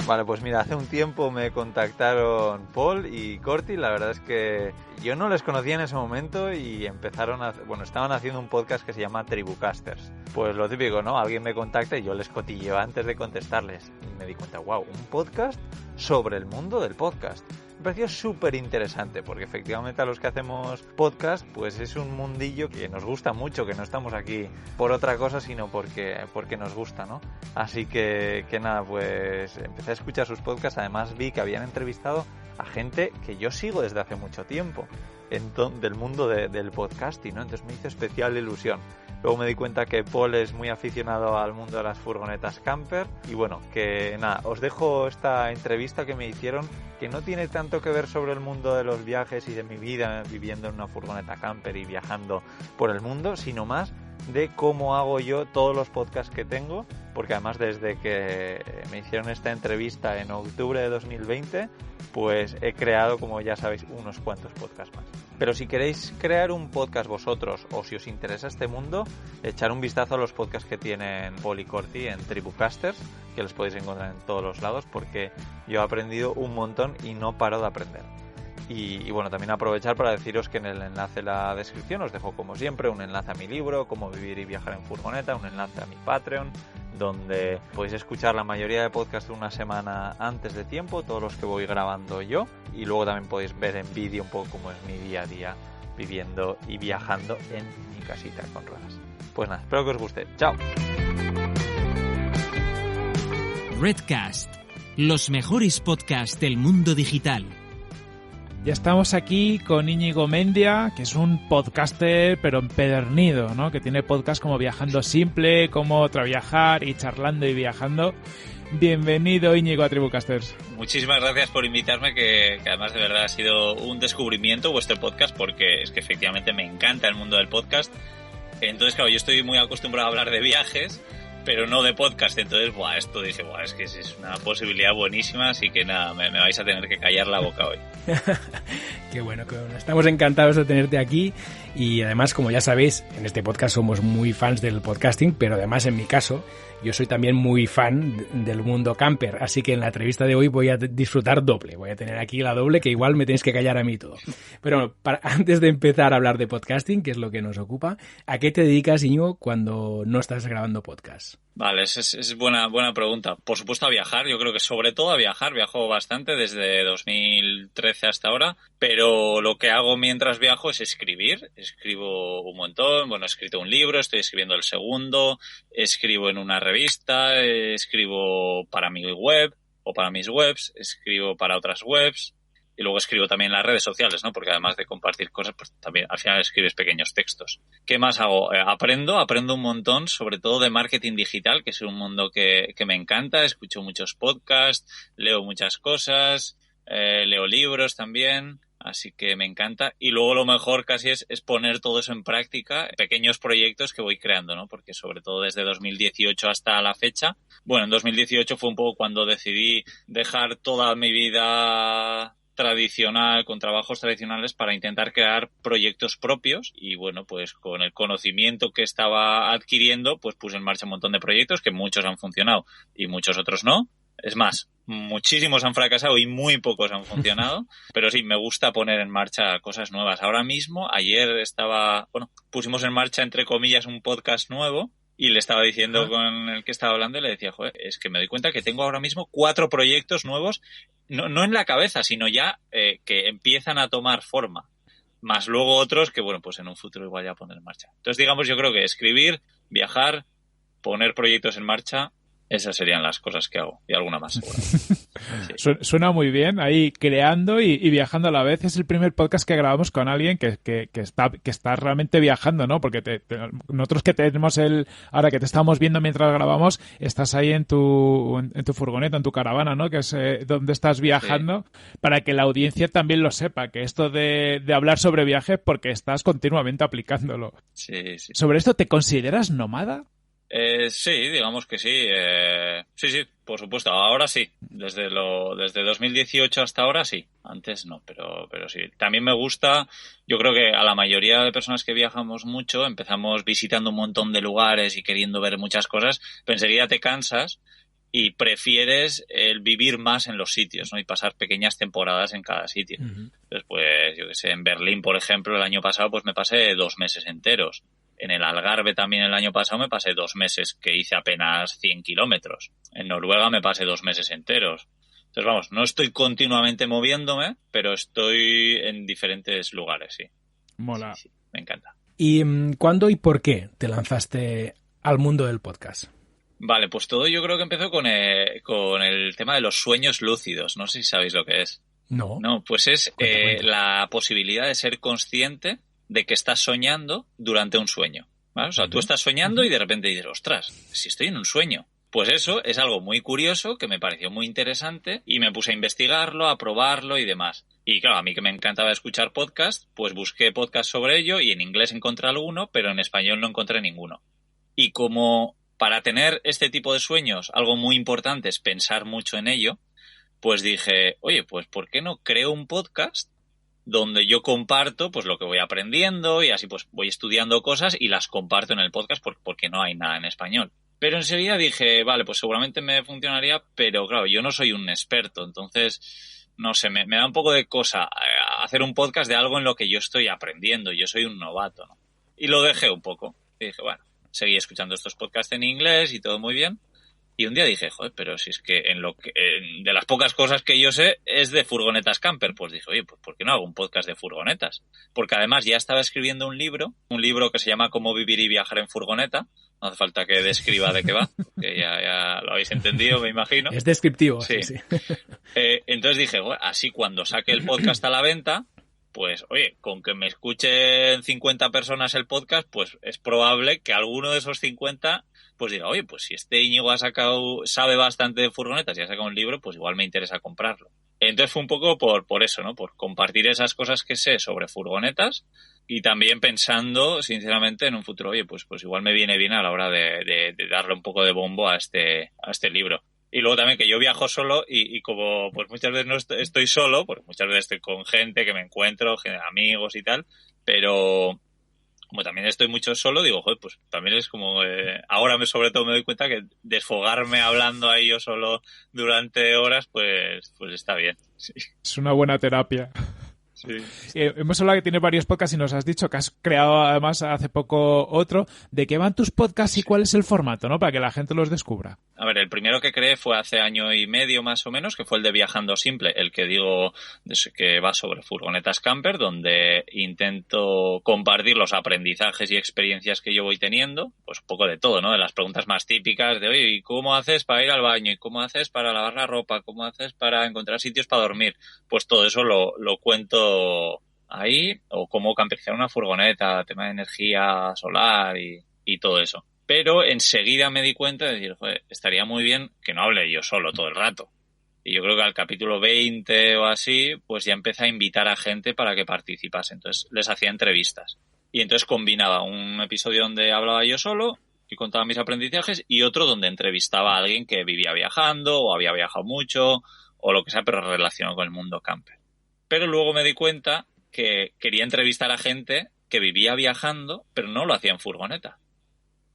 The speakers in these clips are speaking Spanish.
Vale, pues mira, hace un tiempo me contactaron Paul y Corti. La verdad es que yo no les conocía en ese momento y estaban haciendo un podcast que se llama Tribucasters. Pues lo típico, ¿no? Alguien me contacta y yo les cotilleo antes de contestarles. Y me di cuenta, wow, un podcast sobre el mundo del podcast. Me pareció súper interesante porque efectivamente a los que hacemos podcast pues es un mundillo que nos gusta mucho, que no estamos aquí por otra cosa sino porque nos gusta, ¿no? Así que nada, pues empecé a escuchar sus podcasts. Además vi que habían entrevistado a gente que yo sigo desde hace mucho tiempo del mundo del podcasting, ¿no? Entonces me hizo especial ilusión. Luego me di cuenta que Paul es muy aficionado al mundo de las furgonetas camper. Y bueno, que nada, os dejo esta entrevista que me hicieron, que no tiene tanto que ver sobre el mundo de los viajes y de mi vida viviendo en una furgoneta camper y viajando por el mundo, sino más de cómo hago yo todos los podcasts que tengo, porque además desde que me hicieron esta entrevista en octubre de 2020, pues he creado, como ya sabéis, unos cuantos podcasts más. Pero si queréis crear un podcast vosotros o si os interesa este mundo, echar un vistazo a los podcasts que tienen Paul y Corti en Tribucasters, que los podéis encontrar en todos los lados, porque yo he aprendido un montón y no paro de aprender. Y bueno, también aprovechar para deciros que en el enlace de la descripción os dejo, como siempre, un enlace a mi libro, Cómo vivir y viajar en furgoneta, un enlace a mi Patreon, donde podéis escuchar la mayoría de podcasts una semana antes de tiempo, todos los que voy grabando yo, y luego también podéis ver en vídeo un poco cómo es mi día a día viviendo y viajando en mi casita con ruedas. Pues nada, espero que os guste. ¡Chao! Redcast, los mejores podcasts del mundo digital. Ya estamos aquí con Íñigo Mendia, que es un podcaster pero empedernido, ¿no? Que tiene podcast como Viajando Simple, como Otra Viajar y Charlando y Viajando. Bienvenido, Íñigo, a Tribucasters. Muchísimas gracias por invitarme, que además de verdad ha sido un descubrimiento vuestro podcast, porque es que efectivamente me encanta el mundo del podcast. Entonces, claro, yo estoy muy acostumbrado a hablar de viajes, pero no de podcast. Entonces, esto dije, es que es una posibilidad buenísima, así que nada, me vais a tener que callar la boca hoy. Qué bueno, qué bueno. Estamos encantados de tenerte aquí y además, como ya sabéis, en este podcast somos muy fans del podcasting, pero además en mi caso, yo soy también muy fan del mundo camper, así que en la entrevista de hoy voy a disfrutar doble, voy a tener aquí la doble, que igual me tenéis que callar a mí todo. Pero antes de empezar a hablar de podcasting, que es lo que nos ocupa, ¿a qué te dedicas, Íñigo, cuando no estás grabando podcast? Vale, es buena pregunta. Por supuesto a viajar, yo creo que sobre todo a viajar. Viajo bastante desde 2013 hasta ahora, pero lo que hago mientras viajo es escribir. Escribo un montón, he escrito un libro, estoy escribiendo el segundo, escribo en una revista, escribo para mi web o para mis webs, escribo para otras webs. Y luego escribo también en las redes sociales, ¿no? Porque además de compartir cosas, pues también al final escribes pequeños textos. ¿Qué más hago? Aprendo un montón, sobre todo de marketing digital, que es un mundo que me encanta. Escucho muchos podcasts, leo muchas cosas, leo libros también, así que me encanta. Y luego lo mejor casi es poner todo eso en práctica, pequeños proyectos que voy creando, ¿no? Porque sobre todo desde 2018 hasta la fecha, en 2018 fue un poco cuando decidí dejar toda mi vida tradicional, con trabajos tradicionales, para intentar crear proyectos propios. Y pues con el conocimiento que estaba adquiriendo, pues puse en marcha un montón de proyectos, que muchos han funcionado y muchos otros no. Es más, muchísimos han fracasado y muy pocos han funcionado, pero sí, me gusta poner en marcha cosas nuevas. Ahora mismo, ayer pusimos en marcha, entre comillas, un podcast nuevo. Y le estaba diciendo con el que estaba hablando, y le decía, es que me doy cuenta que tengo ahora mismo 4 proyectos nuevos, no en la cabeza, sino ya que empiezan a tomar forma. Más luego otros que, pues en un futuro igual ya poner en marcha. Entonces, digamos, yo creo que escribir, viajar, poner proyectos en marcha, esas serían las cosas que hago. Y alguna más, seguro. Sí. Suena muy bien, ahí creando y viajando a la vez. Es el primer podcast que grabamos con alguien que está realmente viajando, ¿no? Porque nosotros que tenemos ahora que te estamos viendo mientras grabamos, estás ahí en tu furgoneta, en tu caravana, ¿no? Que es donde estás viajando, sí. Para que la audiencia también lo sepa, que esto de hablar sobre viajes, porque estás continuamente aplicándolo. Sí. ¿Sobre esto te consideras nómada? Sí, digamos que sí. Sí, por supuesto. Ahora sí. Desde 2018 hasta ahora sí. Antes no, pero sí. También me gusta. Yo creo que a la mayoría de personas que viajamos mucho, empezamos visitando un montón de lugares y queriendo ver muchas cosas, pero enseguida te cansas. y prefieres el vivir más en los sitios, ¿no? Y pasar pequeñas temporadas en cada sitio. Entonces, pues, yo qué sé, en Berlín, por ejemplo, el año pasado, pues me pasé 2 meses enteros. En el Algarve también el año pasado me pasé 2 meses, que hice apenas 100 kilómetros. En Noruega me pasé 2 meses enteros. Entonces, vamos, no estoy continuamente moviéndome, pero estoy en diferentes lugares, sí. Mola. Sí, me encanta. ¿Y cuándo y por qué te lanzaste al mundo del podcast? Vale, pues todo yo creo que empezó con el tema de los sueños lúcidos. No sé si sabéis lo que es. No. No, pues es Cuenta. la posibilidad de ser consciente de que estás soñando durante un sueño, ¿vale? O sea, tú estás soñando y de repente dices, ostras, si estoy en un sueño. Pues eso es algo muy curioso que me pareció muy interesante y me puse a investigarlo, a probarlo y demás. Y claro, a mí que me encantaba escuchar podcasts, pues busqué podcasts sobre ello y en inglés encontré alguno, pero en español no encontré ninguno. Y como para tener este tipo de sueños, algo muy importante es pensar mucho en ello, pues dije, oye, pues ¿por qué no creo un podcast donde yo comparto pues lo que voy aprendiendo y así pues voy estudiando cosas y las comparto en el podcast porque no hay nada en español? Pero enseguida dije, vale, pues seguramente me funcionaría, pero claro, yo no soy un experto, entonces, no sé, me da un poco de cosa hacer un podcast de algo en lo que yo estoy aprendiendo, yo soy un novato, ¿no? Y lo dejé un poco. Y dije, bueno, seguí escuchando estos podcasts en inglés y todo muy bien. Y un día dije, joder, pero si es que de las pocas cosas que yo sé es de furgonetas camper. Pues dije, oye, pues ¿por qué no hago un podcast de furgonetas? Porque además ya estaba escribiendo un libro que se llama Cómo vivir y viajar en furgoneta. No hace falta que describa de qué va, porque ya lo habéis entendido, me imagino. Es descriptivo. Sí. Sí. Entonces dije, bueno, así cuando saque el podcast a la venta, pues oye, con que me escuchen 50 personas el podcast, pues es probable que alguno de esos 50 pues diga, oye, pues si este Íñigo sabe bastante de furgonetas y ha sacado un libro, pues igual me interesa comprarlo. Entonces fue un poco por eso, ¿no? Por compartir esas cosas que sé sobre furgonetas y también pensando, sinceramente, en un futuro, oye, pues igual me viene bien a la hora de darle un poco de bombo a este libro. Y luego también que yo viajo solo y como pues muchas veces no estoy solo, porque muchas veces estoy con gente que me encuentro, amigos y tal, pero como también estoy mucho solo, digo, joder, pues también es como... ahora sobre todo me doy cuenta que desfogarme hablando ahí yo solo durante horas, pues está bien. Sí. Es una buena terapia. Sí. Hemos hablado que tienes varios podcasts y nos has dicho que has creado además hace poco otro. ¿De qué van tus podcasts y cuál es el formato, ¿no? Para que la gente los descubra. A ver, el primero que creé fue hace 1 año y medio más o menos, que fue el de Viajando Simple, el que digo que va sobre furgonetas camper, donde intento compartir los aprendizajes y experiencias que yo voy teniendo, pues un poco de todo, ¿no? De las preguntas más típicas de, oye, ¿y cómo haces para ir al baño? ¿Y cómo haces para lavar la ropa? ¿Cómo haces para encontrar sitios para dormir? Pues todo eso lo cuento ahí, o cómo camperizar una furgoneta, tema de energía solar y todo eso. Pero enseguida me di cuenta de decir, joder, estaría muy bien que no hable yo solo todo el rato. Y yo creo que al capítulo 20 o así, pues ya empecé a invitar a gente para que participase. Entonces les hacía entrevistas. Y entonces combinaba un episodio donde hablaba yo solo y contaba mis aprendizajes y otro donde entrevistaba a alguien que vivía viajando o había viajado mucho o lo que sea, pero relacionado con el mundo camper. Pero luego me di cuenta que quería entrevistar a gente que vivía viajando, pero no lo hacía en furgoneta.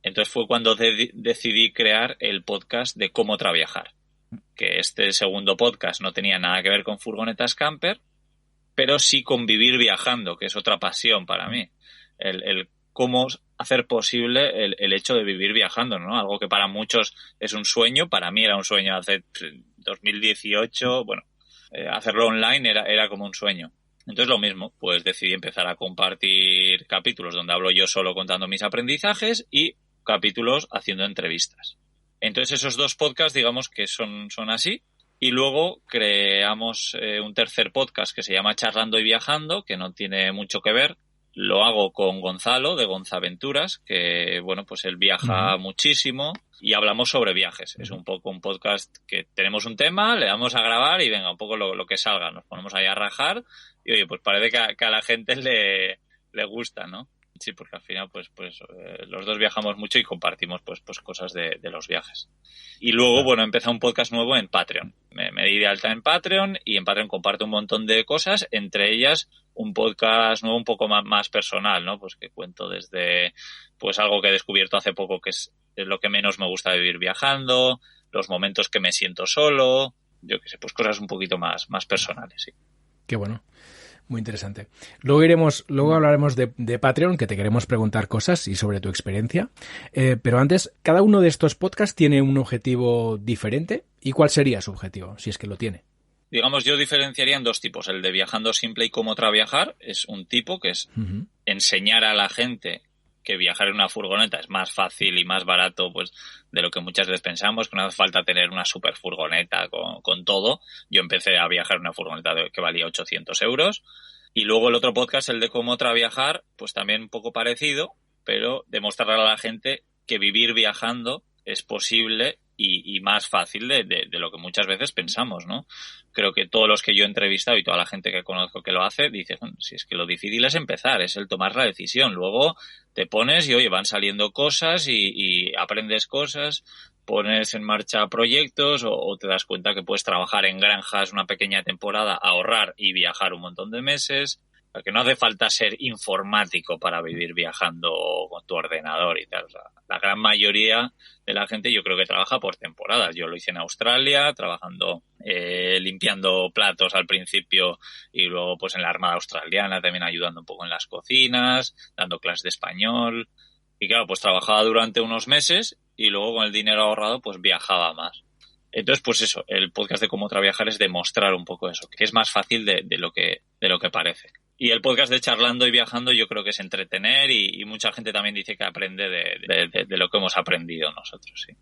Entonces fue cuando decidí crear el podcast de Cómo Traviajar. Que este segundo podcast no tenía nada que ver con furgonetas camper, pero sí con vivir viajando, que es otra pasión para mí. El cómo hacer posible el hecho de vivir viajando, ¿no? Algo que para muchos es un sueño, para mí era un sueño hace 2018, bueno, hacerlo online era como un sueño. Entonces lo mismo, pues decidí empezar a compartir capítulos donde hablo yo solo contando mis aprendizajes y capítulos haciendo entrevistas. Entonces esos 2 podcasts digamos que son así y luego creamos un tercer podcast que se llama Charlando y Viajando, que no tiene mucho que ver. Lo hago con Gonzalo de Gonzaventuras, que bueno, pues él viaja muchísimo y hablamos sobre viajes. Es un poco un podcast que tenemos un tema, le damos a grabar y venga, un poco lo que salga. Nos ponemos ahí a rajar y oye, pues parece que a la gente le gusta, ¿no? Sí, porque al final pues los dos viajamos mucho y compartimos pues cosas de los viajes. Y luego, bueno, empecé un podcast nuevo en Patreon. Me di de alta en Patreon y en Patreon comparto un montón de cosas, entre ellas un podcast nuevo un poco más personal, ¿no? Pues que cuento desde pues algo que he descubierto hace poco que es lo que menos me gusta vivir viajando, los momentos que me siento solo, yo qué sé, pues cosas un poquito más personales, sí. Qué bueno. Muy interesante. Luego hablaremos de Patreon, que te queremos preguntar cosas y sobre tu experiencia. Pero antes, cada uno de estos podcasts tiene un objetivo diferente. ¿Y cuál sería su objetivo, si es que lo tiene? Digamos, yo diferenciaría en dos tipos. El de Viajando Simple y Cómo Traviajar es un tipo que es enseñar a la gente que viajar en una furgoneta es más fácil y más barato pues de lo que muchas veces pensamos, que no hace falta tener una super furgoneta con todo. Yo empecé a viajar en una furgoneta que valía 800 euros. Y luego el otro podcast, el de Cómo Traviajar, pues también un poco parecido, pero demostrar a la gente que vivir viajando es posible y más fácil de lo que muchas veces pensamos, ¿no? Creo que todos los que yo he entrevistado y toda la gente que conozco que lo hace, dice, bueno, si es que lo difícil es empezar, es el tomar la decisión. Luego te pones y, oye, van saliendo cosas y aprendes cosas, pones en marcha proyectos o te das cuenta que puedes trabajar en granjas una pequeña temporada, ahorrar y viajar un montón de meses. Que no hace falta ser informático para vivir viajando con tu ordenador y tal. O sea, la gran mayoría de la gente yo creo que trabaja por temporadas. Yo lo hice en Australia, trabajando, limpiando platos al principio y luego pues en la Armada Australiana también ayudando un poco en las cocinas, dando clases de español. Y claro, pues trabajaba durante unos meses y luego con el dinero ahorrado pues viajaba más. Entonces, pues eso, el podcast de Cómo Traviajar es demostrar un poco eso, que es más fácil de lo que parece. Y el podcast de Charlando y Viajando yo creo que es entretener y mucha gente también dice que aprende de lo que hemos aprendido nosotros, sí.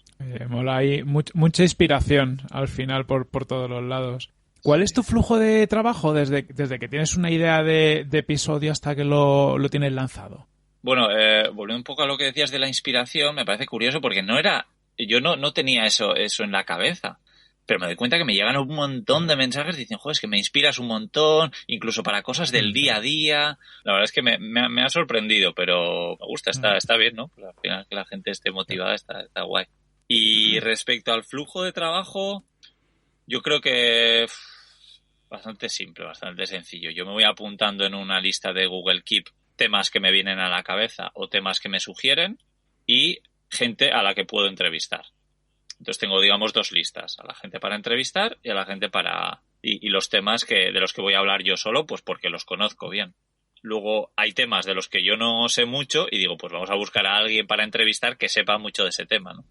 Mola ahí mucha inspiración al final por todos los lados. ¿Cuál es tu flujo de trabajo desde que tienes una idea de episodio hasta que lo tienes lanzado? Bueno, volviendo un poco a lo que decías de la inspiración, me parece curioso porque yo no tenía eso en la cabeza. Pero me doy cuenta que me llegan un montón de mensajes y dicen, joder, es que me inspiras un montón, incluso para cosas del día a día. La verdad es que me ha sorprendido, pero me gusta, está bien, ¿no? Pues al final que la gente esté motivada está guay. Y respecto al flujo de trabajo, yo creo que bastante simple, bastante sencillo. Yo me voy apuntando en una lista de Google Keep temas que me vienen a la cabeza o temas que me sugieren y gente a la que puedo entrevistar. Entonces tengo, digamos, dos listas, a la gente para entrevistar y a la gente para... Y los temas de los que voy a hablar yo solo, pues porque los conozco bien. Luego hay temas de los que yo no sé mucho y digo, pues vamos a buscar a alguien para entrevistar que sepa mucho de ese tema, ¿no?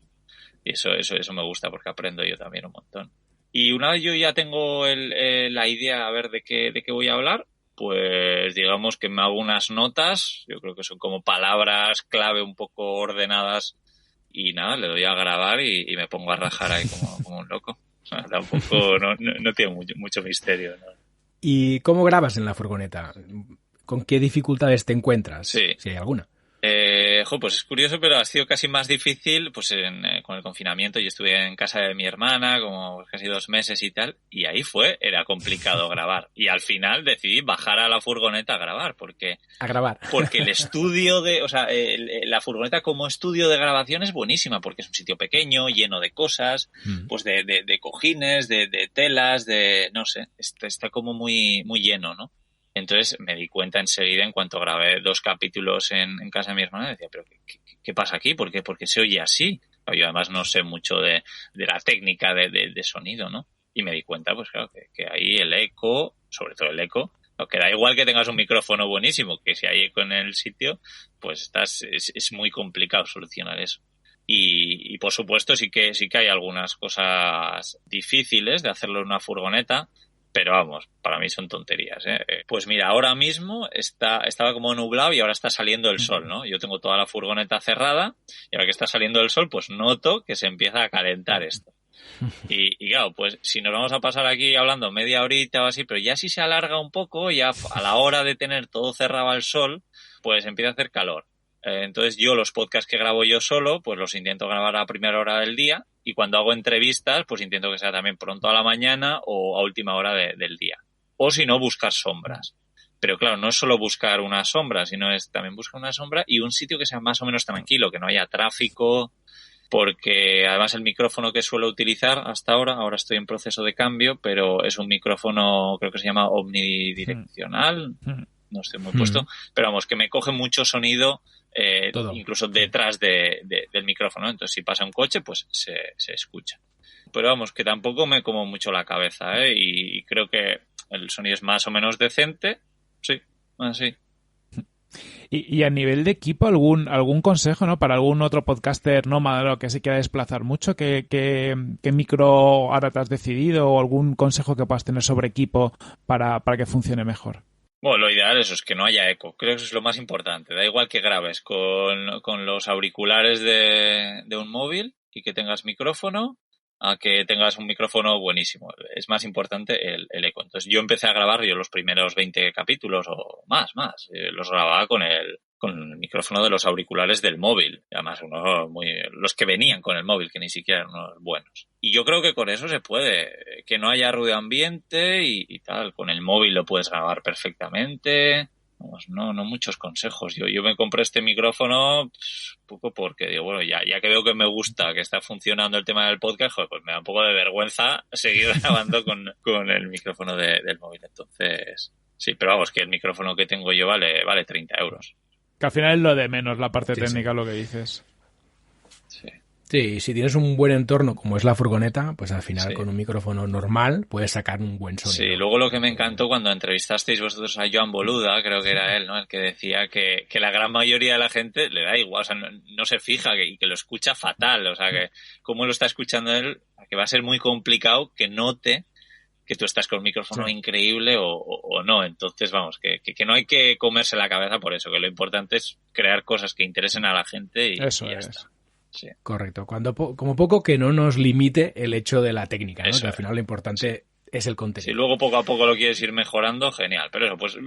Y eso me gusta porque aprendo yo también un montón. Y una vez yo ya tengo la idea a ver de qué voy a hablar, pues digamos que me hago unas notas, yo creo que son como palabras clave un poco ordenadas. Y nada, le doy a grabar y me pongo a rajar ahí como un loco. O sea, tampoco, no tiene mucho misterio, ¿no? ¿Y cómo grabas en la furgoneta? ¿Con qué dificultades te encuentras? Sí. Si hay alguna. Pues es curioso, pero ha sido casi más difícil pues con el confinamiento. Yo estuve en casa de mi hermana como casi 2 meses y tal, y ahí era complicado grabar. Y al final decidí bajar a la furgoneta a grabar, porque el estudio la furgoneta como estudio de grabación es buenísima, porque es un sitio pequeño, lleno de cosas, pues de cojines, de telas, no sé, está como muy, muy lleno, ¿no? Entonces me di cuenta enseguida en cuanto grabé 2 capítulos en casa de mi hermana, decía, pero ¿qué pasa aquí? ¿Por qué se oye así? Yo además no sé mucho de la técnica de sonido, ¿no? Y me di cuenta, pues claro, que ahí el eco, sobre todo el eco, que da igual que tengas un micrófono buenísimo, que si hay eco en el sitio, pues es muy complicado solucionar eso. Y por supuesto sí que hay algunas cosas difíciles de hacerlo en una furgoneta, pero vamos, para mí son tonterías, ¿eh? Pues mira, ahora mismo estaba como nublado y ahora está saliendo el sol, ¿no? Yo tengo toda la furgoneta cerrada y ahora que está saliendo el sol, pues noto que se empieza a calentar esto. Y claro, pues si nos vamos a pasar aquí hablando media horita o así, pero ya si se alarga un poco, ya a la hora de tener todo cerrado al sol, pues empieza a hacer calor. Entonces yo los podcasts que grabo yo solo, pues los intento grabar a primera hora del día. Y cuando hago entrevistas, pues intento que sea también pronto a la mañana o a última hora del día. O si no, buscar sombras. Pero claro, no es solo buscar una sombra, sino es también buscar una sombra y un sitio que sea más o menos tranquilo, que no haya tráfico, porque además el micrófono que suelo utilizar hasta ahora estoy en proceso de cambio, pero es un micrófono, creo que se llama omnidireccional, no estoy muy puesto, pero vamos, que me coge mucho sonido, incluso detrás del micrófono, entonces si pasa un coche, pues se escucha. pero vamos, que tampoco me como mucho la cabeza, ¿eh? Y creo que el sonido es más o menos decente. Sí, así. Y a nivel de equipo, algún consejo, ¿no? Para algún otro podcaster nómada que se quiera desplazar mucho, ¿qué micro ahora te has decidido o algún consejo que puedas tener sobre equipo para que funcione mejor? Bueno, lo ideal es que no haya eco. Creo que eso es lo más importante. Da igual que grabes con los auriculares de un móvil y que tengas micrófono, a que tengas un micrófono buenísimo. Es más importante el eco. Entonces yo empecé a grabar los primeros 20 capítulos o más. Los grababa con el micrófono de los auriculares del móvil. Y además los que venían con el móvil, que ni siquiera eran unos buenos. Y yo creo que con eso se puede. Que no haya ruido ambiente y tal. Con el móvil lo puedes grabar perfectamente. Vamos, no muchos consejos. Yo me compré este micrófono poco porque digo, bueno, ya que veo que me gusta, que está funcionando el tema del podcast, joder, pues me da un poco de vergüenza seguir grabando con el micrófono del móvil. Entonces, sí, pero vamos, que el micrófono que tengo yo vale 30 euros. Que al final es lo de menos, la parte técnica, lo que dices. Sí. Sí, si tienes un buen entorno como es la furgoneta, pues al final con un micrófono normal puedes sacar un buen sonido. Sí, luego lo que me encantó cuando entrevistasteis vosotros a Joan Boluda, creo que era él, ¿no? El que decía que la gran mayoría de la gente le da igual, o sea, no se fija y que lo escucha fatal, o sea, que cómo lo está escuchando él, que va a ser muy complicado que note que tú estás con un micrófono increíble o no. Entonces, vamos, que no hay que comerse la cabeza por eso, que lo importante es crear cosas que interesen a la gente y ya está. Sí. Correcto. Como poco que no nos limite el hecho de la técnica, ¿no? Que al final lo importante es el contenido. Si luego poco a poco lo quieres ir mejorando, genial. Pero eso, pues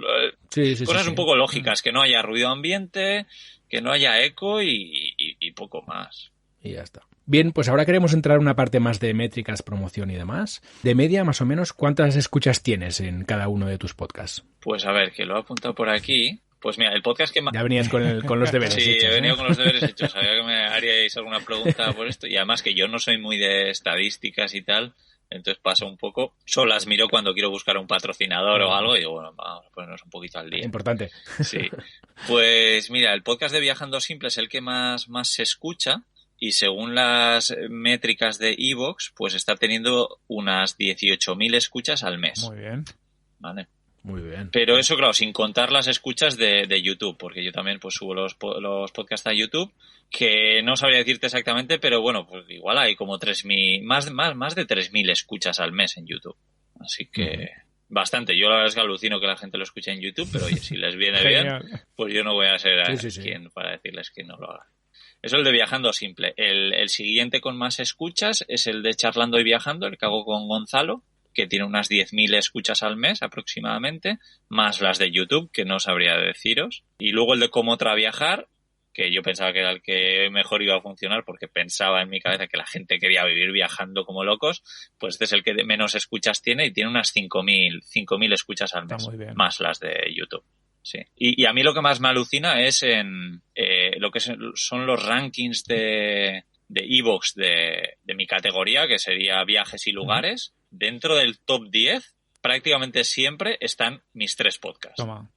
cosas un poco lógicas, que no haya ruido ambiente, que no haya eco y poco más. Y ya está. Bien, pues ahora queremos entrar en una parte más de métricas, promoción y demás. De media, más o menos, ¿cuántas escuchas tienes en cada uno de tus podcasts? Pues a ver, que lo he apuntado por aquí. Pues mira, el podcast que más... Ya venías con los deberes hechos. Sí, he venido con los deberes hechos. Sabía que me haríais alguna pregunta por esto. Y además que yo no soy muy de estadísticas y tal. Entonces paso un poco. Solo las miro cuando quiero buscar un patrocinador o algo. Y digo, bueno, vamos a ponernos un poquito al día. Importante. Sí. Pues mira, el podcast de Viajando Simple es el que más se escucha. Y según las métricas de iVoox, pues está teniendo unas 18.000 escuchas al mes. Muy bien. Vale. Muy bien. Pero eso, claro, sin contar las escuchas de YouTube, porque yo también pues subo los podcasts a YouTube, que no sabría decirte exactamente, pero bueno, pues igual hay como 3.000, más de 3.000 escuchas al mes en YouTube. Así que bastante. Yo la verdad es que alucino que la gente lo escuche en YouTube, pero oye, si les viene bien, pues yo no voy a ser quien para decirles que no lo hagan. Eso es el de Viajando Simple. El siguiente con más escuchas es el de Charlando y Viajando, el que hago con Gonzalo, que tiene unas 10.000 escuchas al mes aproximadamente, más las de YouTube, que no sabría deciros. Y luego el de Cómo Traviajar, que yo pensaba que era el que mejor iba a funcionar porque pensaba en mi cabeza que la gente quería vivir viajando como locos, pues este es el que menos escuchas tiene y tiene unas 5.000 escuchas al mes, más las de YouTube. Sí. Y a mí lo que más me alucina es en lo que son los rankings de iVoox de mi categoría, que sería viajes y lugares. Dentro del top 10, prácticamente siempre están mis 3 podcasts. Toma.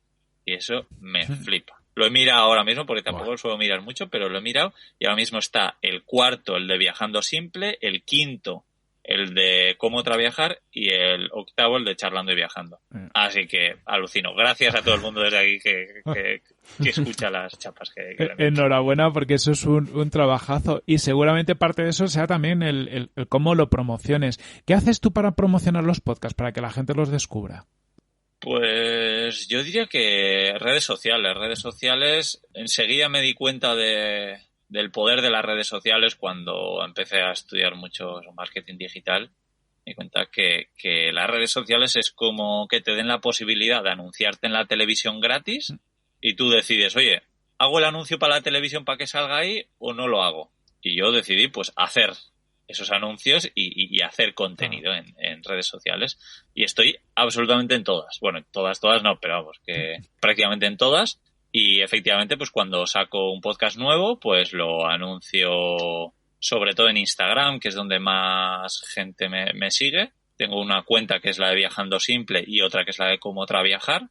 Y eso me flipa. Lo he mirado ahora mismo, porque tampoco lo suelo mirar mucho, pero lo he mirado y ahora mismo está el cuarto, el de Viajando Simple, el quinto, el de Cómo Traviajar y el octavo, el de Charlando y Viajando. Así que alucino. Gracias a todo el mundo desde aquí que escucha las chapas que enhorabuena, porque eso es un trabajazo y seguramente parte de eso sea también el cómo lo promociones. ¿Qué haces tú para promocionar los podcasts, para que la gente los descubra? Pues yo diría que redes sociales. Enseguida me di cuenta del poder de las redes sociales cuando empecé a estudiar mucho marketing digital. Me di cuenta que las redes sociales es como que te den la posibilidad de anunciarte en la televisión gratis y tú decides, oye, ¿hago el anuncio para la televisión para que salga ahí o no lo hago? Y yo decidí pues hacer esos anuncios y hacer contenido en redes sociales. Y estoy absolutamente en todas. Bueno, todas no, pero vamos, que prácticamente en todas. Y efectivamente, pues cuando saco un podcast nuevo, pues lo anuncio sobre todo en Instagram, que es donde más gente me sigue. Tengo una cuenta que es la de Viajando Simple y otra que es la de Cómo Traviajar.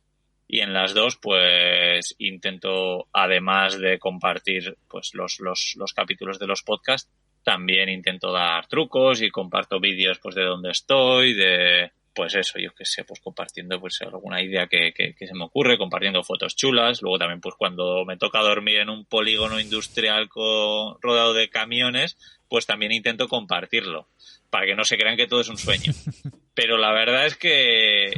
Y en las dos, pues intento, además de compartir pues los capítulos de los podcasts, también intento dar trucos y comparto vídeos pues de dónde estoy, de pues eso, yo qué sé, pues compartiendo pues alguna idea que se me ocurre, compartiendo fotos chulas. Luego también pues cuando me toca dormir en un polígono industrial rodeado de camiones, pues también intento compartirlo para que no se crean que todo es un sueño. Pero la verdad es que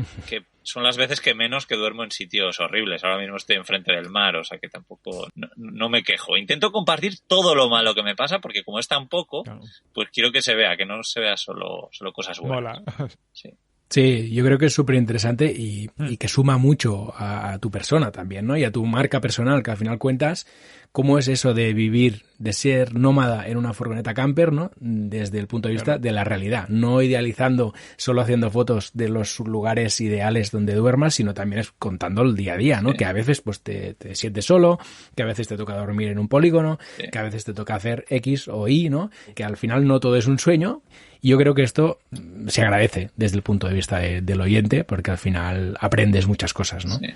son las veces que menos que duermo en sitios horribles. Ahora mismo estoy enfrente del mar, o sea que tampoco no me quejo. Intento compartir todo lo malo que me pasa porque como es tan poco, claro, pues quiero que se vea, que no se vea solo cosas buenas. Mola. Sí. Sí, yo creo que es súper interesante y que suma mucho a tu persona también, ¿no? Y a tu marca personal, que al final cuentas cómo es eso de vivir, de ser nómada en una furgoneta camper, ¿no? Desde el punto de vista de la realidad, no idealizando, solo haciendo fotos de los lugares ideales donde duermas, sino también es contando el día a día, ¿no? Sí. Que a veces pues te sientes solo, que a veces te toca dormir en un polígono, sí, que a veces te toca hacer X o Y, ¿no? Que al final no todo es un sueño. Y yo creo que esto se agradece desde el punto de vista del oyente, porque al final aprendes muchas cosas, ¿no? Sí.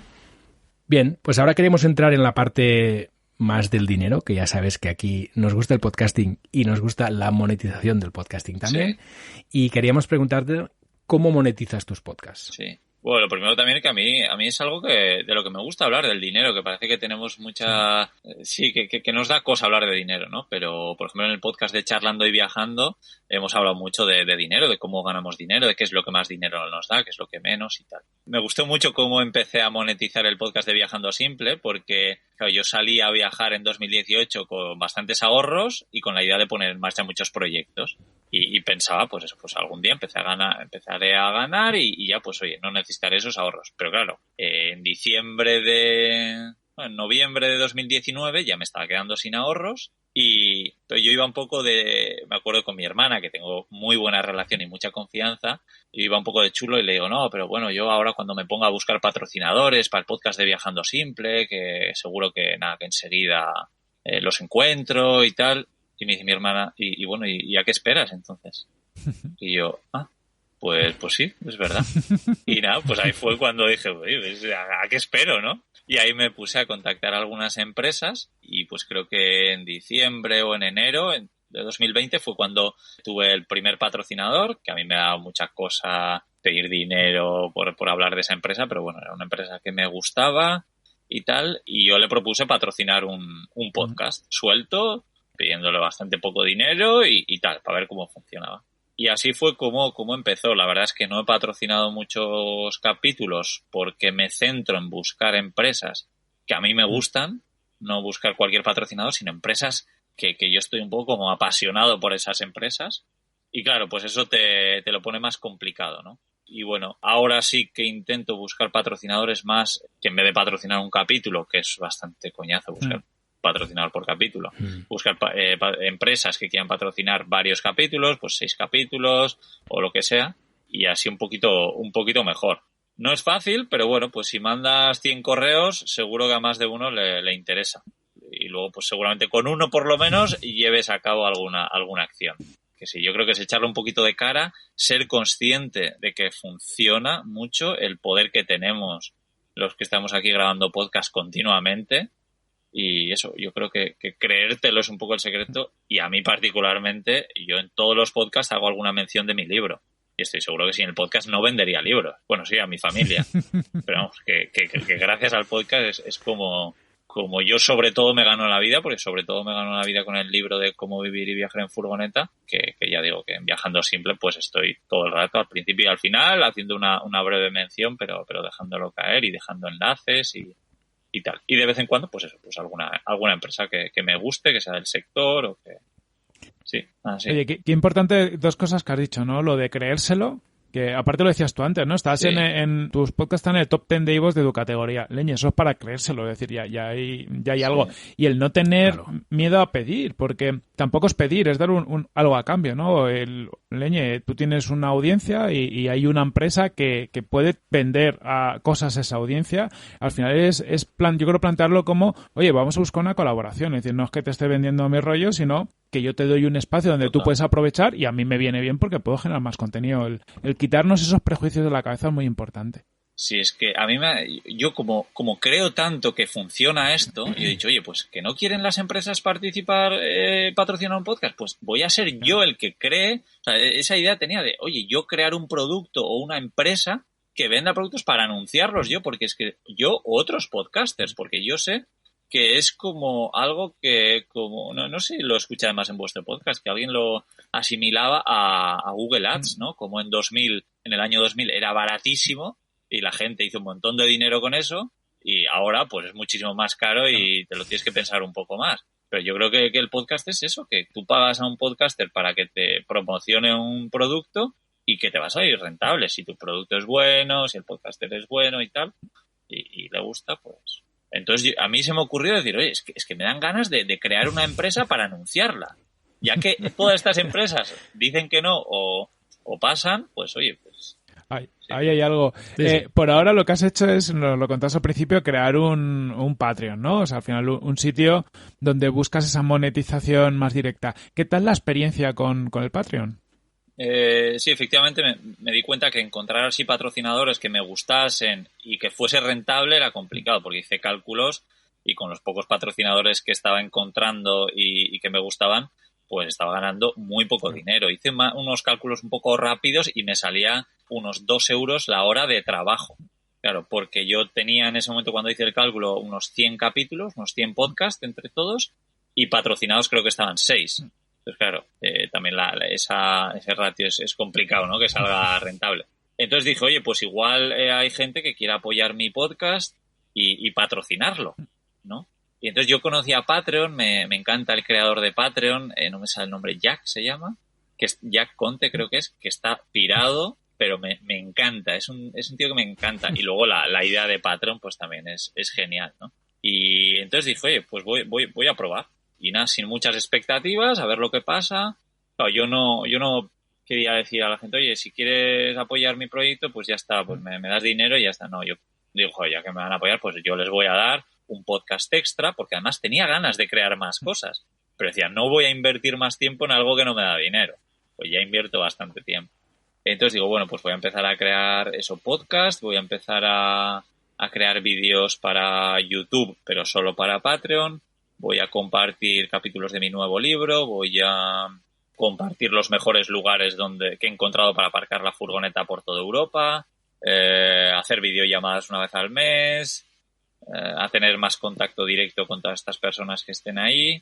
Bien, pues ahora queremos entrar en la parte más del dinero, que ya sabes que aquí nos gusta el podcasting y nos gusta la monetización del podcasting también. Sí. Y queríamos preguntarte cómo monetizas tus podcasts. Sí. Bueno, lo primero también es que a mí es algo de lo que me gusta hablar, del dinero, que parece que tenemos mucha... Sí, que nos da cosa hablar de dinero, ¿no? Pero, por ejemplo, en el podcast de Charlando y Viajando hemos hablado mucho de dinero, de cómo ganamos dinero, de qué es lo que más dinero nos da, qué es lo que menos y tal. Me gustó mucho cómo empecé a monetizar el podcast de Viajando Simple, porque claro, yo salí a viajar en 2018 con bastantes ahorros y con la idea de poner en marcha muchos proyectos. Y pensaba, pues eso, pues algún día empezaré a ganar y ya, pues oye, no necesitaré esos ahorros. Pero claro, en noviembre de 2019 ya me estaba quedando sin ahorros pero yo iba un poco me acuerdo con mi hermana, que tengo muy buena relación y mucha confianza, y iba un poco de chulo y le digo, no, pero bueno, yo ahora cuando me ponga a buscar patrocinadores para el podcast de Viajando Simple, que seguro que que enseguida los encuentro y tal. Y me dice mi hermana, y bueno, ¿y a qué esperas entonces? Y yo, pues sí, es verdad. Y nada, pues ahí fue cuando dije, ¿a qué espero, no? Y ahí me puse a contactar a algunas empresas y pues creo que en diciembre o en enero de 2020 fue cuando tuve el primer patrocinador, que a mí me ha dado mucha cosa pedir dinero por hablar de esa empresa, pero bueno, era una empresa que me gustaba y tal, y yo le propuse patrocinar un podcast suelto, pidiéndole bastante poco dinero y tal, para ver cómo funcionaba. Y así fue como empezó. La verdad es que no he patrocinado muchos capítulos porque me centro en buscar empresas que a mí me gustan, no buscar cualquier patrocinador, sino empresas que yo estoy un poco como apasionado por esas empresas. Y claro, pues eso te lo pone más complicado, ¿no? Y bueno, ahora sí que intento buscar patrocinadores más que en vez de patrocinar un capítulo, que es bastante coñazo buscar patrocinador por capítulo. Buscar empresas que quieran patrocinar varios capítulos, pues 6 capítulos o lo que sea, y así un poquito mejor. No es fácil, pero bueno, pues si mandas 100 correos, seguro que a más de uno le interesa. Y luego, pues seguramente con uno por lo menos lleves a cabo alguna acción. Que sí, yo creo que es echarle un poquito de cara, ser consciente de que funciona mucho el poder que tenemos los que estamos aquí grabando podcast continuamente. Y eso, yo creo que creértelo es un poco el secreto, y a mí particularmente, yo en todos los podcasts hago alguna mención de mi libro. Y estoy seguro que sin el podcast no vendería libros. Bueno, sí, a mi familia. Pero vamos, que gracias al podcast es como yo sobre todo me gano la vida, porque sobre todo me gano la vida con el libro de cómo vivir y viajar en furgoneta, que ya digo que en Viajando Simple pues estoy todo el rato, al principio y al final, haciendo una breve mención, pero dejándolo caer y dejando enlaces y tal. Y de vez en cuando, pues eso, pues alguna empresa que me guste, que sea del sector o que... Sí, así. Oye, qué importante, 2 cosas que has dicho, ¿no? Lo de creérselo, que aparte lo decías tú antes, ¿no? Estás sí. en tus podcasts, están en el top 10 de iVoox de tu categoría. Leñe, eso es para creérselo, es decir, ya hay sí. algo. Y el no tener miedo a pedir, porque tampoco es pedir, es dar algo a cambio, ¿no? Leñe, tú tienes una audiencia y hay una empresa que puede vender cosas a esa audiencia. Al final yo creo plantearlo como, oye, vamos a buscar una colaboración. Es decir, no es que te esté vendiendo mi rollo, sino que yo te doy un espacio donde tú puedes aprovechar, y a mí me viene bien porque puedo generar más contenido. El quitarnos esos prejuicios de la cabeza es muy importante. Sí, es que a mí yo como creo tanto que funciona esto, yo he dicho, oye, pues que no quieren las empresas participar, patrocinar un podcast, pues voy a ser yo el que cree. O sea, esa idea tenía de, oye, yo crear un producto o una empresa que venda productos para anunciarlos yo, porque es que yo o otros podcasters, porque yo sé que es como algo que, como no sé si lo escucháis más en vuestro podcast, que alguien lo asimilaba a Google Ads, ¿no? Como en el año 2000 era baratísimo y la gente hizo un montón de dinero con eso y ahora pues es muchísimo más caro y te lo tienes que pensar un poco más. Pero yo creo que el podcast es eso, que tú pagas a un podcaster para que te promocione un producto y que te vas a ir rentable. Si tu producto es bueno, si el podcaster es bueno y tal, y le gusta, pues... Entonces a mí se me ocurrió decir, oye, es que me dan ganas de crear una empresa para anunciarla. Ya que todas estas empresas dicen que no o pasan, pues oye, pues... Ahí hay algo. Sí. Por ahora lo que has hecho es, lo contaste al principio, crear un Patreon, ¿no? O sea, al final un sitio donde buscas esa monetización más directa. ¿Qué tal la experiencia con el Patreon? Sí, efectivamente me di cuenta que encontrar así patrocinadores que me gustasen y que fuese rentable era complicado, porque hice cálculos y con los pocos patrocinadores que estaba encontrando y que me gustaban, pues estaba ganando muy poco dinero. Hice unos cálculos un poco rápidos y me salía unos 2 euros la hora de trabajo. Claro, porque yo tenía en ese momento, cuando hice el cálculo, unos 100 capítulos, unos 100 podcasts entre todos, y patrocinados creo que estaban 6. Entonces, claro, también ese ratio es complicado, ¿no? Que salga rentable. Entonces dije, oye, pues igual hay gente que quiera apoyar mi podcast y patrocinarlo, ¿no? Y entonces yo conocí a Patreon, me encanta el creador de Patreon, no me sale el nombre, Jack se llama, que es Jack Conte creo que está pirado, pero me encanta, es un tío que me encanta. Y luego la idea de Patreon pues también es genial, ¿no? Y entonces dije, oye, pues voy a probar. Y nada, sin muchas expectativas, a ver lo que pasa. Claro, yo no quería decir a la gente, oye, si quieres apoyar mi proyecto, pues ya está, pues me das dinero y ya está. No, yo digo, joder, ya que me van a apoyar, pues yo les voy a dar un podcast extra, porque además tenía ganas de crear más cosas. Pero decía, no voy a invertir más tiempo en algo que no me da dinero. Pues ya invierto bastante tiempo. Entonces digo, bueno, pues voy a empezar a crear podcast, voy a empezar a crear vídeos para YouTube, pero solo para Patreon. Voy a compartir capítulos de mi nuevo libro, voy a compartir los mejores lugares que he encontrado para aparcar la furgoneta por toda Europa, hacer videollamadas una vez al mes, a tener más contacto directo con todas estas personas que estén ahí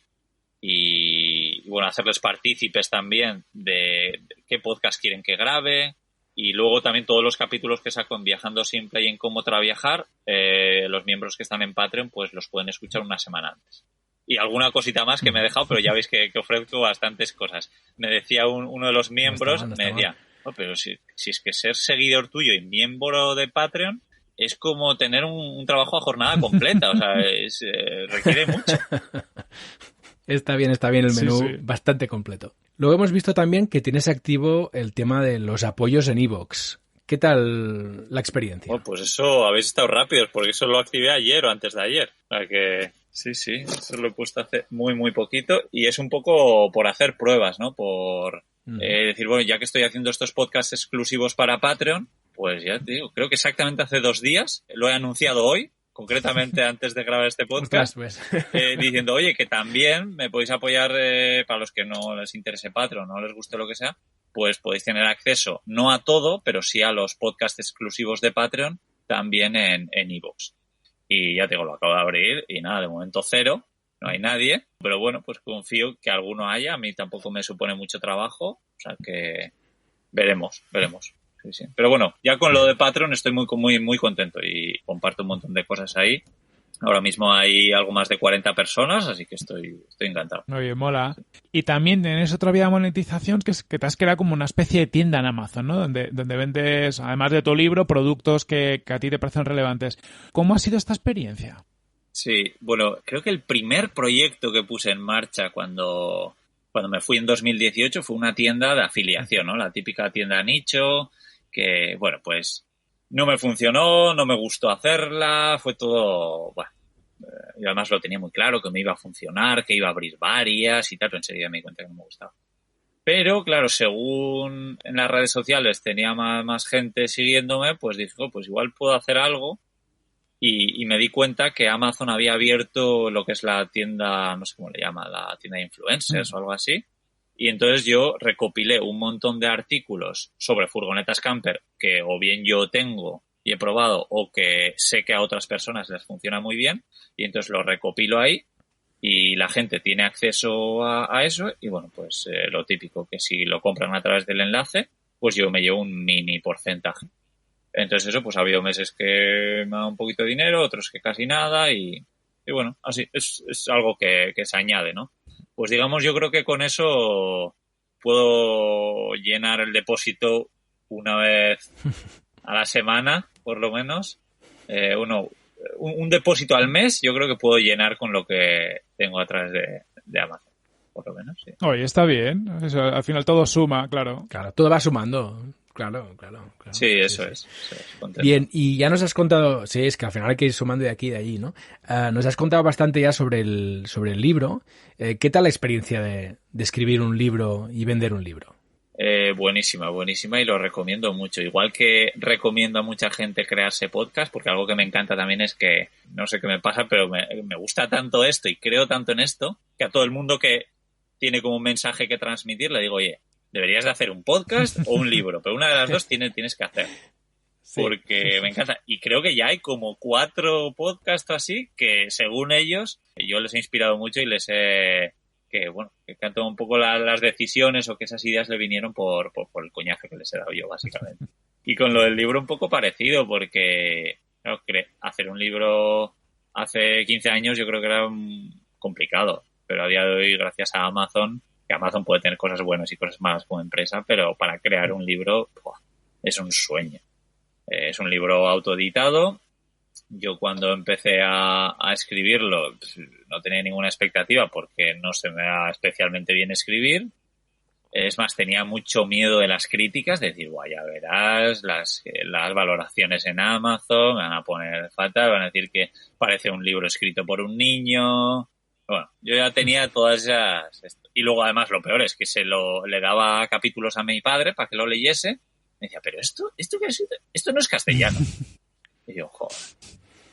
y bueno, hacerles partícipes también de qué podcast quieren que grabe. Y luego también todos los capítulos que saco en Viajando Simple y en Cómo Traviajar, los miembros que están en Patreon pues los pueden escuchar una semana antes. Y alguna cosita más que me he dejado, pero ya veis que ofrezco bastantes cosas. Me decía uno de los miembros, me decía, oh, pero si es que ser seguidor tuyo y miembro de Patreon es como tener un trabajo a jornada completa, o sea, requiere mucho. Está bien el menú, sí. Bastante completo. Luego hemos visto también que tienes activo el tema de los apoyos en iVoox. ¿Qué tal la experiencia? Oh, pues eso, habéis estado rápidos, porque eso lo activé ayer o antes de ayer. O sea que sí, eso lo he puesto hace muy poquito y es un poco por hacer pruebas, ¿no? Por decir, bueno, ya que estoy haciendo estos podcasts exclusivos para Patreon, pues ya te digo, creo que exactamente hace 2 días, lo he anunciado hoy, concretamente antes de grabar este podcast, diciendo, oye, que también me podéis apoyar para los que no les interese Patreon, no les guste lo que sea, pues podéis tener acceso, no a todo, pero sí a los podcasts exclusivos de Patreon, también en iVoox. Y ya te digo, lo acabo de abrir y nada, de momento 0, no hay nadie, pero bueno, pues confío que alguno haya, a mí tampoco me supone mucho trabajo, o sea que veremos. Sí. Pero bueno, ya con lo de Patreon estoy muy contento y comparto un montón de cosas ahí. Ahora mismo hay algo más de 40 personas, así que estoy encantado. Oye, mola. Y también tienes otra vía de monetización que te has creado como una especie de tienda en Amazon, ¿no? Donde vendes, además de tu libro, productos que a ti te parecen relevantes. ¿Cómo ha sido esta experiencia? Sí, bueno, creo que el primer proyecto que puse en marcha cuando me fui en 2018 fue una tienda de afiliación, ¿no? La típica tienda nicho que, bueno, pues no me funcionó, no me gustó hacerla, fue todo, bueno, y además lo tenía muy claro que me iba a funcionar, que iba a abrir varias y tal, pero enseguida me di cuenta que no me gustaba. Pero, claro, según en las redes sociales tenía más gente siguiéndome, pues dije, pues igual puedo hacer algo. Y me di cuenta que Amazon había abierto lo que es la tienda, no sé cómo le llama, la tienda de influencers o algo así. Y entonces yo recopilé un montón de artículos sobre furgonetas camper que o bien yo tengo y he probado o que sé que a otras personas les funciona muy bien. Y entonces lo recopilo ahí y la gente tiene acceso a eso. Y bueno, pues lo típico, que si lo compran a través del enlace, pues yo me llevo un mini porcentaje. Entonces eso, pues ha habido meses que me ha dado un poquito de dinero, otros que casi nada y bueno, así es algo que se añade, ¿no? Pues digamos, yo creo que con eso puedo llenar el depósito una vez a la semana, por lo menos. Un depósito al mes yo creo que puedo llenar con lo que tengo a través de Amazon, por lo menos, sí. Oye, está bien. Eso, al final todo suma, claro. Claro, todo va sumando. Claro. Sí, eso es. Bien, y ya nos has contado, sí, es que al final hay que ir sumando de aquí y de allí, ¿no? Nos has contado bastante ya sobre el libro. ¿Qué tal la experiencia de escribir un libro y vender un libro? Buenísima y lo recomiendo mucho. Igual que recomiendo a mucha gente crearse podcast, porque algo que me encanta también es que, no sé qué me pasa, pero me gusta tanto esto y creo tanto en esto, que a todo el mundo que tiene como un mensaje que transmitir le digo, oye, deberías de hacer un podcast o un libro, pero una de las dos tienes que hacer. Porque me encanta. Y creo que ya hay como 4 podcasts así que, según ellos, yo les he inspirado mucho y les he... que han tomado un poco las decisiones o que esas ideas le vinieron por el coñazo que les he dado yo, básicamente. Y con lo del libro un poco parecido, porque claro, hacer un libro hace 15 años yo creo que era complicado, pero a día de hoy, gracias a Amazon, que Amazon puede tener cosas buenas y cosas malas como empresa, pero para crear un libro es un sueño. Es un libro autoeditado. Yo cuando empecé a escribirlo pues, no tenía ninguna expectativa porque no se me da especialmente bien escribir. Es más, tenía mucho miedo de las críticas, de decir, ya verás, las valoraciones en Amazon me van a poner fatal, van a decir que parece un libro escrito por un niño. Bueno, yo ya tenía todas esas... Y luego, además, lo peor es que le daba capítulos a mi padre para que lo leyese. Me decía, pero esto no es castellano. Y yo, joder,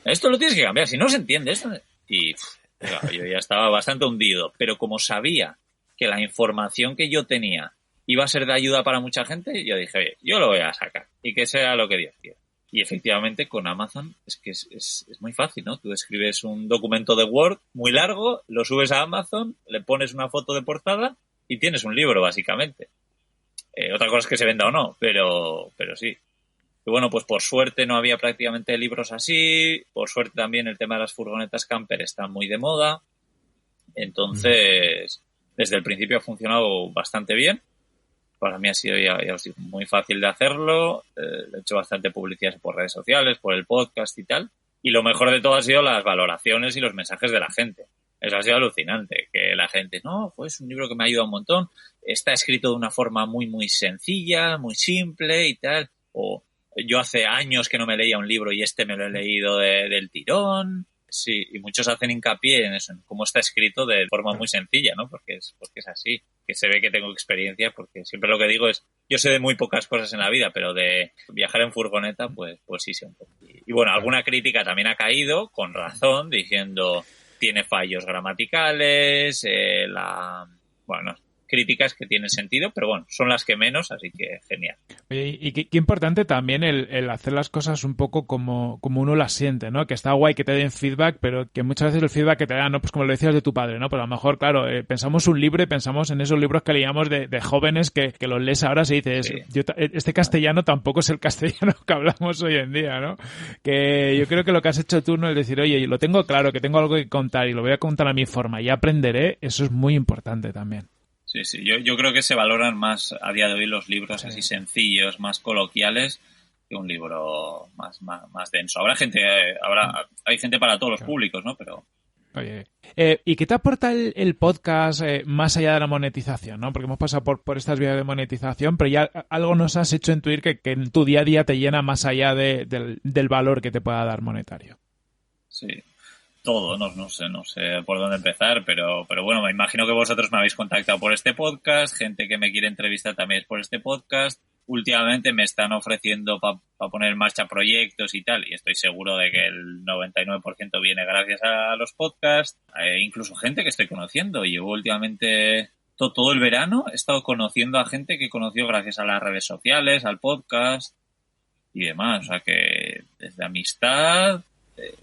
esto lo tienes que cambiar, si no se entiende esto. Y claro, yo ya estaba bastante hundido. Pero como sabía que la información que yo tenía iba a ser de ayuda para mucha gente, yo dije, oye, yo lo voy a sacar. Y que sea lo que Dios quiera. Y efectivamente con Amazon es que es muy fácil, ¿no? Tú escribes un documento de Word muy largo, lo subes a Amazon, le pones una foto de portada y tienes un libro, básicamente. Otra cosa es que se venda o no, pero sí. Y bueno, pues por suerte no había prácticamente libros así. Por suerte también el tema de las furgonetas camper está muy de moda. Entonces, desde el principio ha funcionado bastante bien. Para mí ha sido, ya os digo, muy fácil de hacerlo. He hecho bastante publicidad por redes sociales, por el podcast y tal. Y lo mejor de todo ha sido las valoraciones y los mensajes de la gente. Eso ha sido alucinante, que la gente, no, pues es un libro que me ha ayudado un montón. Está escrito de una forma muy, muy sencilla, muy simple y tal. O yo hace años que no me leía un libro y me lo he leído del tirón. Sí, y muchos hacen hincapié en eso, en cómo está escrito de forma muy sencilla, ¿no? Porque es así, que se ve que tengo experiencia, porque siempre lo que digo es, yo sé de muy pocas cosas en la vida, pero de viajar en furgoneta, pues sí sé un poco. Y bueno, alguna crítica también ha caído, con razón, diciendo, tiene fallos gramaticales, críticas que tienen sentido, pero bueno, son las que menos, así que genial. Oye, y qué importante también el hacer las cosas un poco como uno las siente, ¿no? Que está guay que te den feedback, pero que muchas veces el feedback que te dan, ¿no? Pues como lo decías de tu padre, ¿no? Pero a lo mejor, claro, pensamos un libro y pensamos en esos libros que leíamos de jóvenes que los lees ahora y dices, sí. Este castellano tampoco es el castellano que hablamos hoy en día, ¿no? Que yo creo que lo que has hecho tú, ¿no? El decir, oye, lo tengo claro, que tengo algo que contar y lo voy a contar a mi forma y aprenderé, eso es muy importante también. Sí, yo creo que se valoran más a día de hoy los libros así sencillos, más coloquiales, que un libro más denso. Hay gente para todos los públicos, ¿no? Pero... Oye, ¿y qué te aporta el podcast más allá de la monetización, ¿no? Porque hemos pasado por estas vías de monetización, pero ya algo nos has hecho intuir que en tu día a día te llena más allá del valor que te pueda dar monetario. Sí. todo, no sé por dónde empezar, pero bueno, me imagino que vosotros me habéis contactado por este podcast, gente que me quiere entrevistar también es por este podcast. Últimamente me están ofreciendo para poner en marcha proyectos y tal, y estoy seguro de que el 99% viene gracias a los podcasts. Incluso gente que estoy conociendo. Llevo últimamente todo el verano he estado conociendo a gente que conoció gracias a las redes sociales, al podcast y demás. O sea que desde amistad,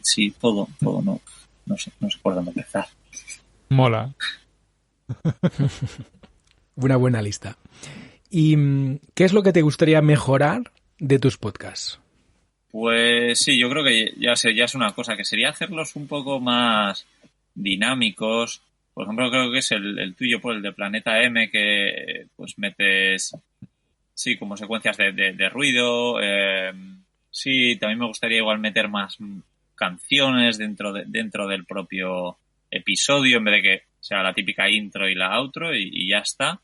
sí, todo, no sé por dónde empezar. Mola. Una buena lista. ¿Y qué es lo que te gustaría mejorar de tus podcasts? Pues sí, yo creo que ya es una cosa, que sería hacerlos un poco más dinámicos. Por ejemplo, creo que es el tuyo, por el de Planeta M, que pues metes, sí, como secuencias de ruido. Sí, también me gustaría igual meter más canciones dentro del propio episodio, en vez de que sea la típica intro y la outro y ya está.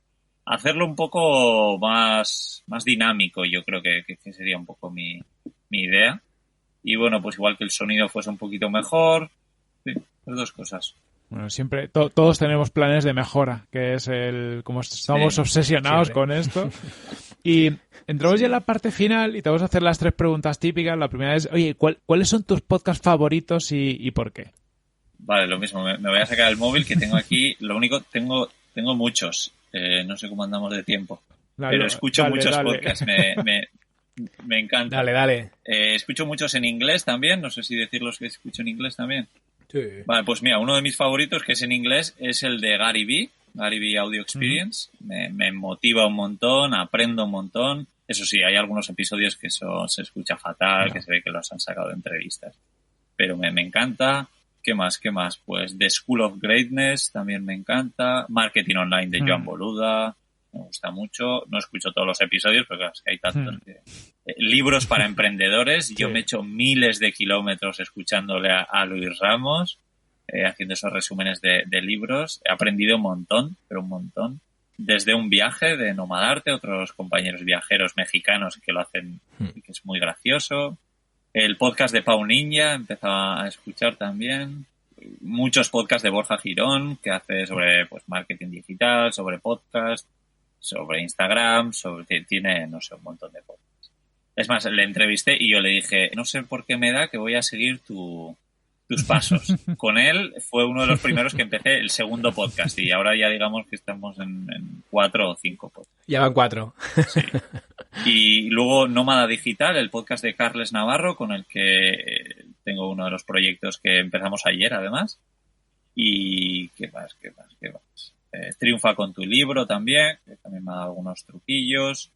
Hacerlo un poco más dinámico, yo creo que sería un poco mi idea. Y bueno, pues igual que el sonido fuese un poquito mejor. Sí, las dos cosas. Bueno, siempre, todos tenemos planes de mejora, que es como estamos obsesionados con esto. Y entramos ya en la parte final y te vamos a hacer las 3 preguntas típicas. La primera es, oye, ¿cuáles son tus podcasts favoritos y por qué? Vale, lo mismo, me voy a sacar el móvil que tengo aquí. Lo único, tengo muchos. No sé cómo andamos de tiempo. Pero escucho muchos podcasts. Me encanta. Dale. Escucho muchos en inglés también. No sé si decir los que escucho en inglés también. Sí. Vale, pues mira, uno de mis favoritos, que es en inglés, es el de Gary Vee Audio Experience. Me motiva un montón, aprendo un montón. Eso sí, hay algunos episodios que eso se escucha fatal, que se ve que los han sacado de entrevistas. Pero me encanta. ¿Qué más? Pues The School of Greatness también me encanta. Marketing Online de Joan Boluda. Me gusta mucho. No escucho todos los episodios porque es que hay tantos. Libros para emprendedores. Yo me he hecho miles de kilómetros escuchándole a Luis Ramos, haciendo esos resúmenes de libros. He aprendido un montón, pero un montón. Desde un viaje de Nomadarte, otros compañeros viajeros mexicanos que lo hacen, que es muy gracioso. El podcast de Pau Ninja empezaba a escuchar también. Muchos podcasts de Borja Girón, que hace sobre pues marketing digital, sobre podcast, sobre Instagram, tiene, no sé, un montón de podcasts. Es más, le entrevisté y yo le dije, no sé por qué me da que voy a seguir tus pasos. Con él fue uno de los primeros que empecé el segundo podcast y ahora ya digamos que estamos en 4 o 5 podcasts. Ya van 4. Sí. Y luego Nómada Digital, el podcast de Carles Navarro, con el que tengo uno de los proyectos que empezamos ayer, además. Y ¿qué más? Triunfa con tu libro también, que también me ha dado algunos truquillos.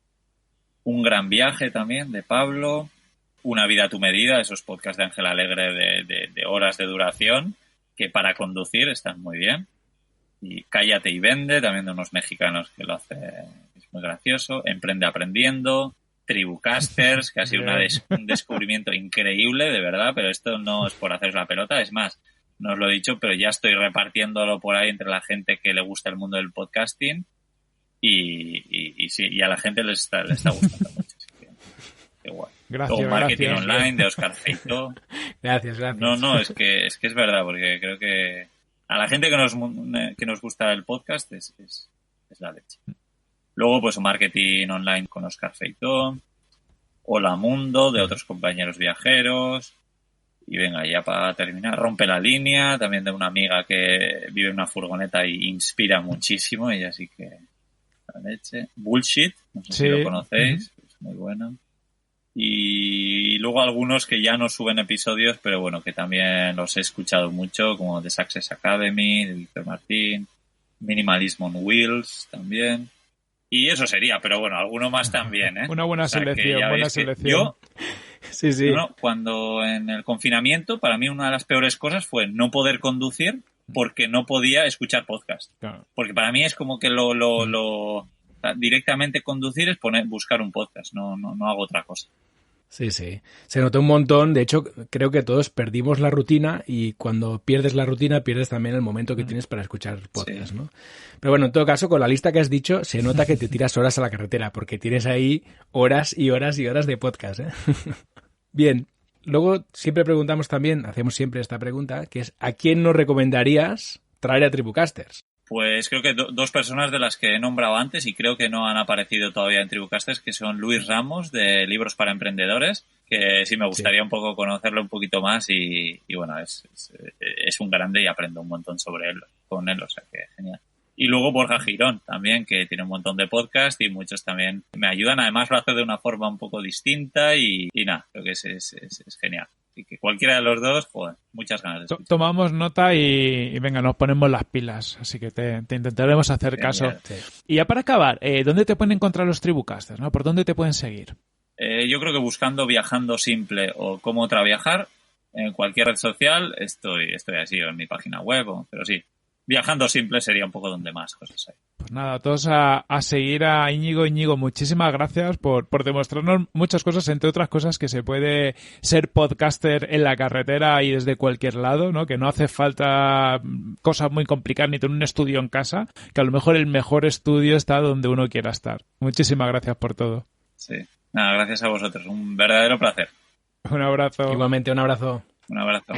Un gran viaje también, de Pablo. Una vida a tu medida, esos podcasts de Ángel Alegre de horas de duración, que para conducir están muy bien. Y Cállate y Vende, también de unos mexicanos que lo hace, es muy gracioso. Emprende Aprendiendo, Tribucasters, que ha sido un descubrimiento increíble, de verdad, pero esto no es por haceros la pelota, es más, no os lo he dicho, pero ya estoy repartiéndolo por ahí entre la gente que le gusta el mundo del podcasting y sí, y a la gente le está gustando mucho. Qué guay. Gracias, o Marketing Online de Óscar Feito. Gracias. No, es que es verdad, porque creo que a la gente que nos gusta el podcast es la leche. Luego, pues Marketing Online con Óscar Feito, Hola Mundo de otros compañeros viajeros. Y venga, ya para terminar, Rompe la Línea, también de una amiga que vive en una furgoneta y inspira muchísimo, ella sí que la leche. Bullshit, no sé si lo conocéis, es muy bueno. Y luego algunos que ya no suben episodios, pero bueno, que también los he escuchado mucho, como The Success Academy, de Víctor Martín, Minimalism on Wheels también. Y eso sería, pero bueno, alguno más también, ¿eh? Una buena selección. Yo, sí. Cuando en el confinamiento, para mí una de las peores cosas fue no poder conducir porque no podía escuchar podcast. Claro. Porque para mí es como que directamente conducir es buscar un podcast, no hago otra cosa. Sí. Se notó un montón. De hecho, creo que todos perdimos la rutina y cuando pierdes la rutina pierdes también el momento que tienes para escuchar podcast, ¿no? Pero bueno, en todo caso, con la lista que has dicho, se nota que te tiras horas a la carretera porque tienes ahí horas y horas y horas de podcast, ¿eh? Bien. Luego siempre preguntamos también, hacemos siempre esta pregunta, que es ¿a quién nos recomendarías traer a Tribucasters? Pues creo que dos personas de las que he nombrado antes y creo que no han aparecido todavía en Tribucasters, que son Luis Ramos de Libros para Emprendedores, que sí me gustaría un poco conocerlo un poquito más y bueno, es un grande y aprendo un montón sobre él, con él, o sea que genial. Y luego Borja Girón también, que tiene un montón de podcasts y muchos también me ayudan. Además lo hace de una forma un poco distinta y nada, creo que es genial. Así que cualquiera de los dos, joder, muchas ganas de escuchar. Tomamos nota y venga, nos ponemos las pilas. Así que te intentaremos hacer caso. Sí. Y ya para acabar, ¿dónde te pueden encontrar los Tribucasters, ¿no? ¿Por dónde te pueden seguir? Yo creo que buscando Viajando Simple o Cómo Traviajar en cualquier red social estoy así, o en mi página web, pero sí. Viajando Simple sería un poco donde más cosas hay. Pues nada, todos a seguir a Íñigo. Íñigo, muchísimas gracias por demostrarnos muchas cosas, entre otras cosas que se puede ser podcaster en la carretera y desde cualquier lado, ¿no? Que no hace falta cosas muy complicadas ni tener un estudio en casa, que a lo mejor el mejor estudio está donde uno quiera estar. Muchísimas gracias por todo. Sí, nada, gracias a vosotros. Un verdadero placer. Un abrazo. Igualmente, un abrazo. Un abrazo.